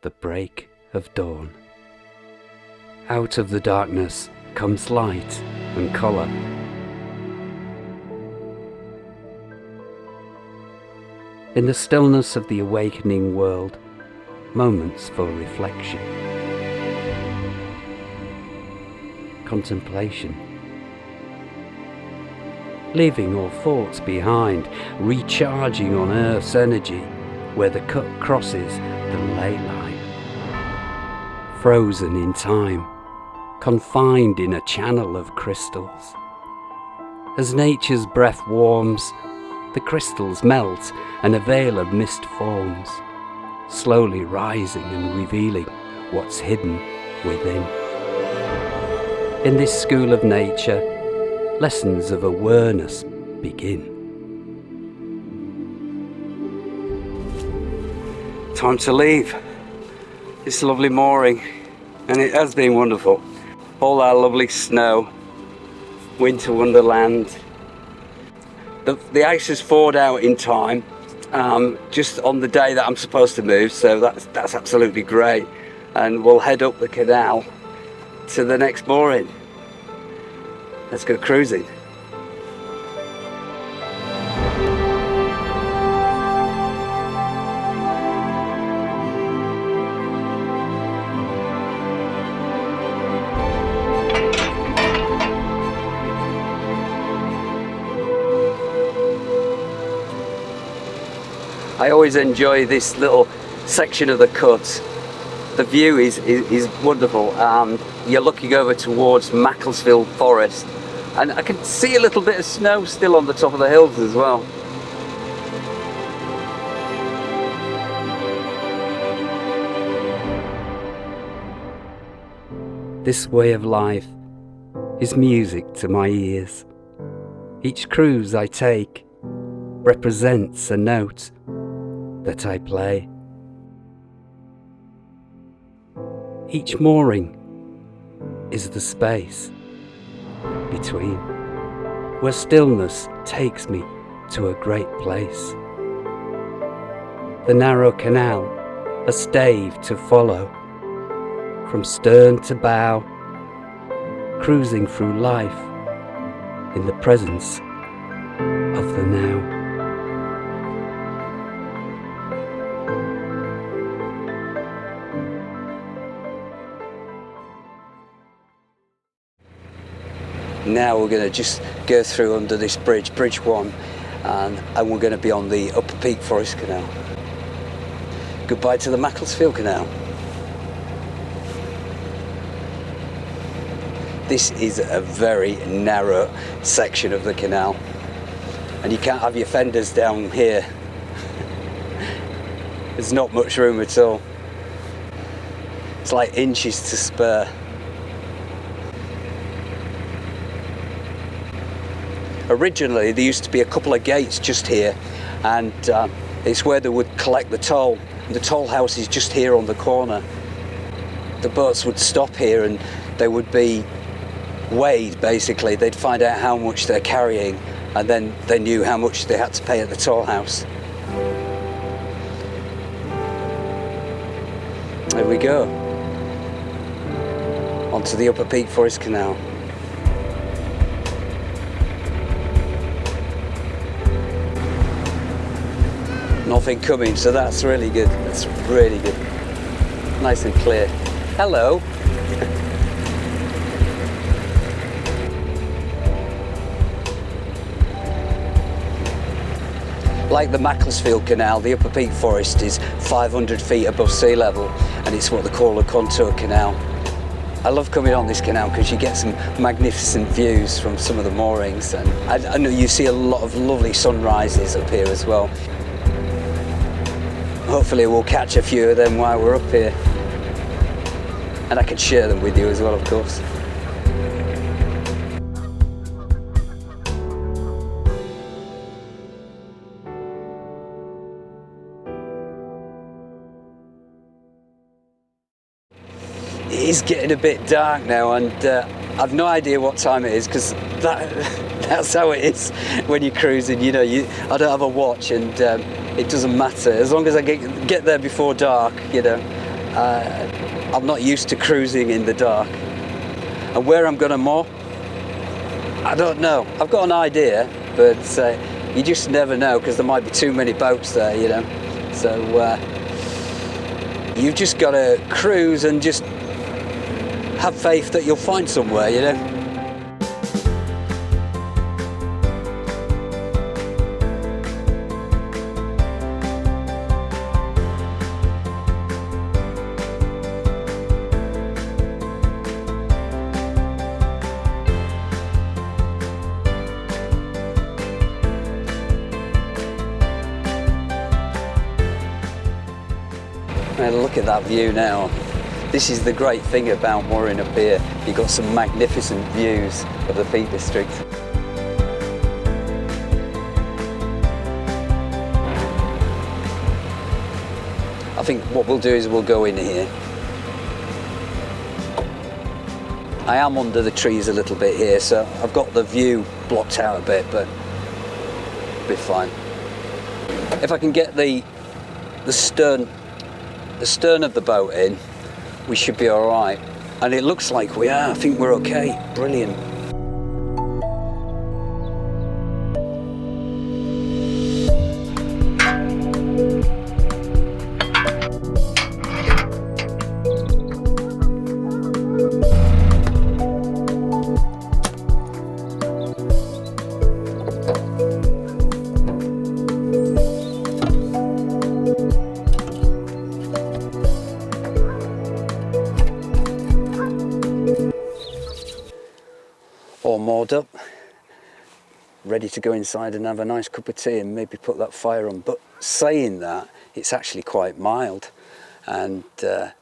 the break of dawn. Out of the darkness comes light and colour. In the stillness of the awakening world, moments for reflection, contemplation, leaving all thoughts behind, recharging on Earth's energy where the cut crosses the ley line, frozen in time, confined in a channel of crystals. As nature's breath warms, the crystals melt and a veil of mist forms, slowly rising and revealing what's hidden within. In this school of nature, lessons of awareness begin. Time to leave this lovely mooring, and it has been wonderful. All that lovely snow, winter wonderland. The ice has thawed out in time, just on the day that I'm supposed to move, so that's absolutely great. And we'll head up the canal to the next mooring. Let's go cruising. I always enjoy this little section of the cut. The view is wonderful. You're looking over towards Macclesfield Forest, and I can see a little bit of snow still on the top of the hills as well. This way of life is music to my ears. Each cruise I take represents a note that I play. Each mooring is the space between, where stillness takes me to a great place. The narrow canal, a stave to follow, from stern to bow, cruising through life in the presence of the now. Now we're going to just go through under this bridge, Bridge 1, and we're going to be on the Upper Peak Forest Canal. Goodbye to the Macclesfield Canal. This is a very narrow section of the canal, and you can't have your fenders down here. There's not much room at all. It's like inches to spare. Originally there used to be a couple of gates just here, and it's where they would collect the toll. The toll house is just here on the corner. The boats would stop here and they would be weighed, basically. They'd find out how much they're carrying, and then they knew how much they had to pay at the toll house. There we go, onto the Upper Peak Forest Canal. Nothing coming, so that's really good. That's really good. Nice and clear. Hello. Like the Macclesfield Canal, the Upper Peak Forest is 500 feet above sea level, and it's what they call a contour canal. I love coming on this canal because you get some magnificent views from some of the moorings, and I know you see a lot of lovely sunrises up here as well. Hopefully we'll catch a few of them while we're up here, and I can share them with you as well, of course. It is getting a bit dark now, and I've no idea what time it is, because that's how it is when you're cruising. You know, I don't have a watch, and it doesn't matter as long as I get there before dark. You know, I'm not used to cruising in the dark. And where I'm going to moor, I don't know. I've got an idea, but you just never know, because there might be too many boats there, you know. So you've just got to cruise and just have faith that you'll find somewhere, you know. Now look at that view now. This is the great thing about mooring up here. You've got some magnificent views of the Peak District. I think what we'll do is we'll go in here. I am under the trees a little bit here, so I've got the view blocked out a bit, but it'll be fine. If I can get the stern of the boat in, we should be all right. And it looks like we are. I think we're okay. Brilliant. All moored up, ready to go inside and have a nice cup of tea and maybe put that fire on. But saying that, it's actually quite mild. And yeah,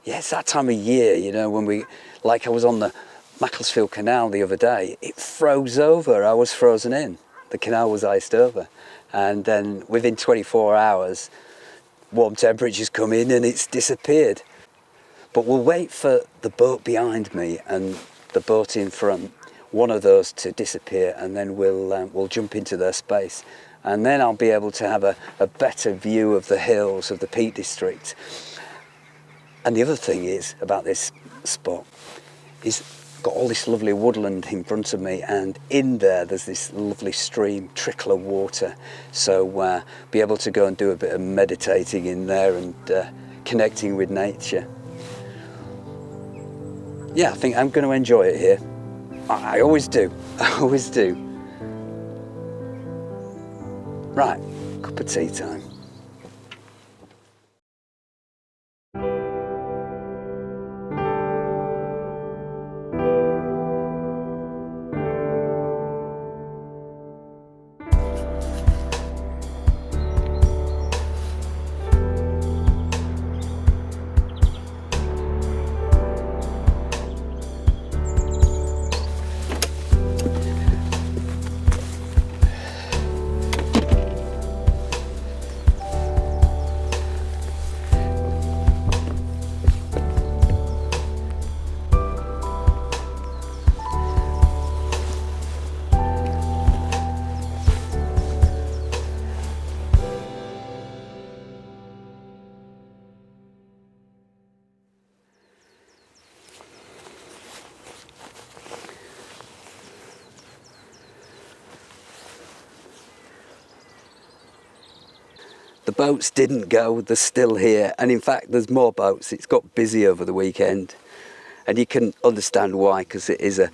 it's that time of year, you know, when like I was on the Macclesfield Canal the other day, it froze over. I was frozen in. The canal was iced over. And then within 24 hours, warm temperatures come in and it's disappeared. But we'll wait for the boat behind me and the boat in front, one of those to disappear, and then we'll jump into their space, and then I'll be able to have a better view of the hills of the Peak District. And the other thing is about this spot is got all this lovely woodland in front of me, and in there's this lovely stream, trickle of water, so be able to go and do a bit of meditating in there and connecting with nature. Yeah, I think I'm going to enjoy it here. I always do. I always do. Right, cup of tea time. The boats didn't go, they're still here, and in fact there's more boats. It's got busy over the weekend, and you can understand why, because it is a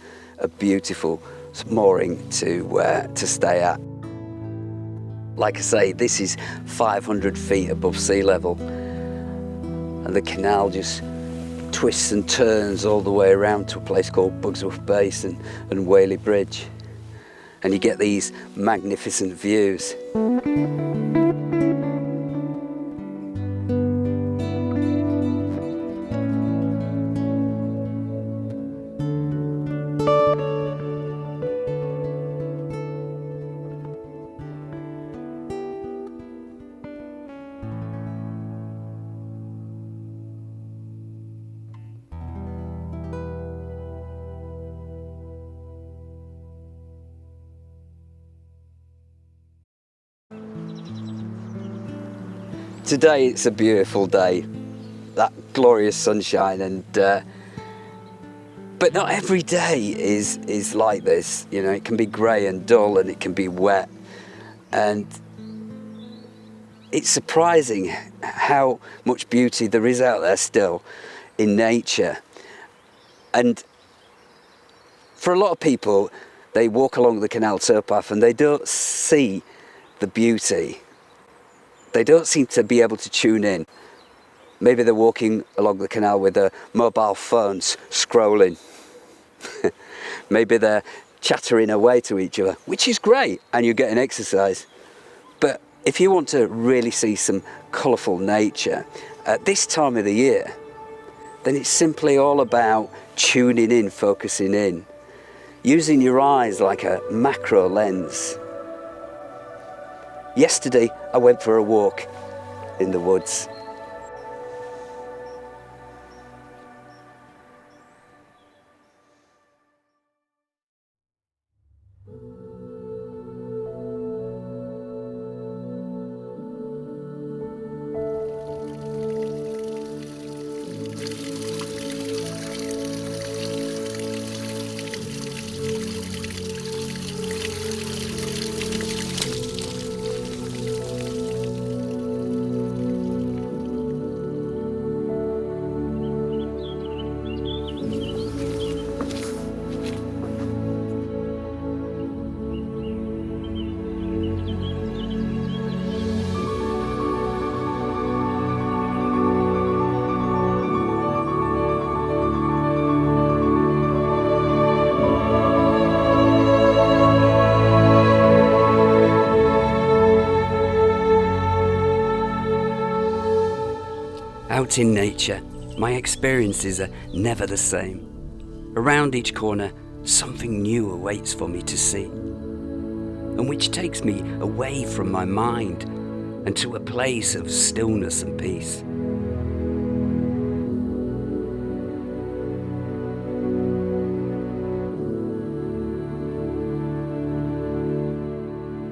beautiful mooring to stay at. Like I say, this is 500 feet above sea level, and the canal just twists and turns all the way around to a place called Bugsworth Base and Whaley Bridge, and you get these magnificent views. Today it's a beautiful day. that glorious sunshine, and but not every day is like this. You know, it can be grey and dull, and it can be wet, and it's surprising how much beauty there is out there still in nature. And for a lot of people, they walk along the canal towpath and they don't see the beauty. They don't seem to be able to tune in. Maybe they're walking along the canal with their mobile phones scrolling. Maybe they're chattering away to each other, which is great, and you're getting exercise. But if you want to really see some colourful nature at this time of the year, then it's simply all about tuning in, focusing in, using your eyes like a macro lens. Yesterday, I went for a walk in the woods. Out in nature, my experiences are never the same. Around each corner, something new awaits for me to see, and which takes me away from my mind and to a place of stillness and peace.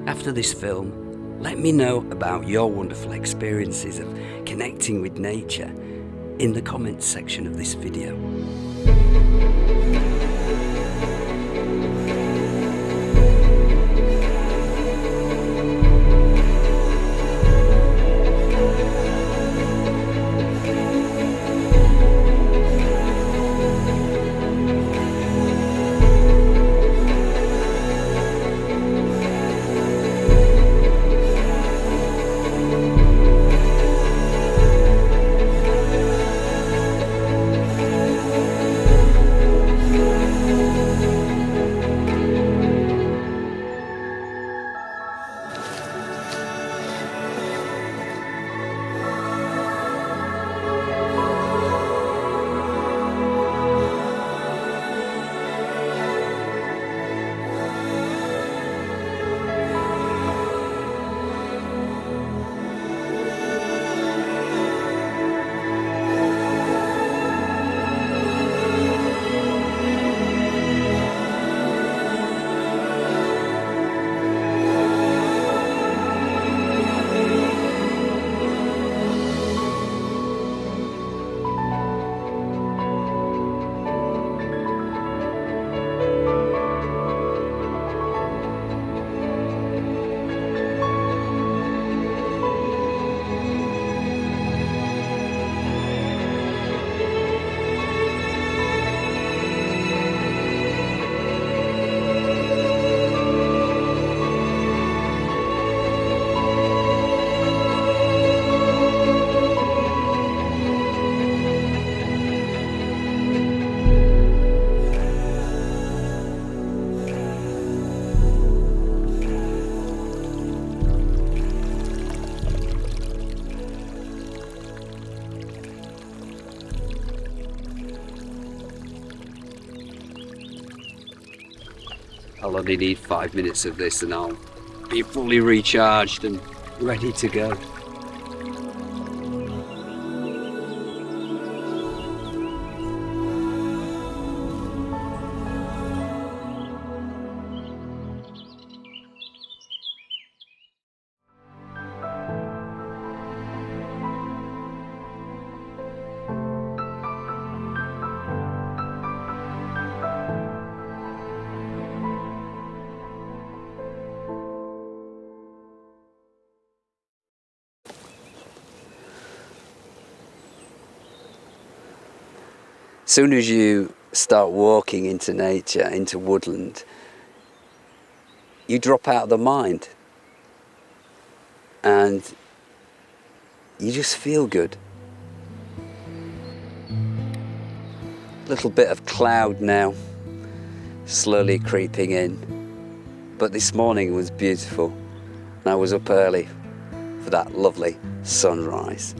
After this film, let me know about your wonderful experiences of connecting with nature in the comments section of this video. I'll only need 5 minutes of this and I'll be fully recharged and ready to go. soon as you start walking into nature, into woodland, you drop out of the mind and you just feel good. Little bit of cloud now, slowly creeping in. But this morning was beautiful, and I was up early for that lovely sunrise.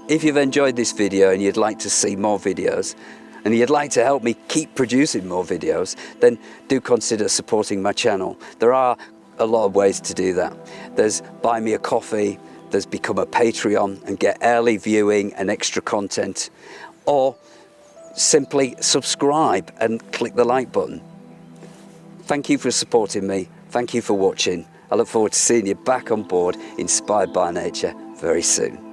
If you've enjoyed this video and you'd like to see more videos, and you'd like to help me keep producing more videos, then do consider supporting my channel. There are a lot of ways to do that. There's buy me a coffee, there's become a Patreon and get early viewing and extra content, or simply subscribe and click the like button. Thank you for supporting me. Thank you for watching. I look forward to seeing you back on board, inspired by nature, very soon.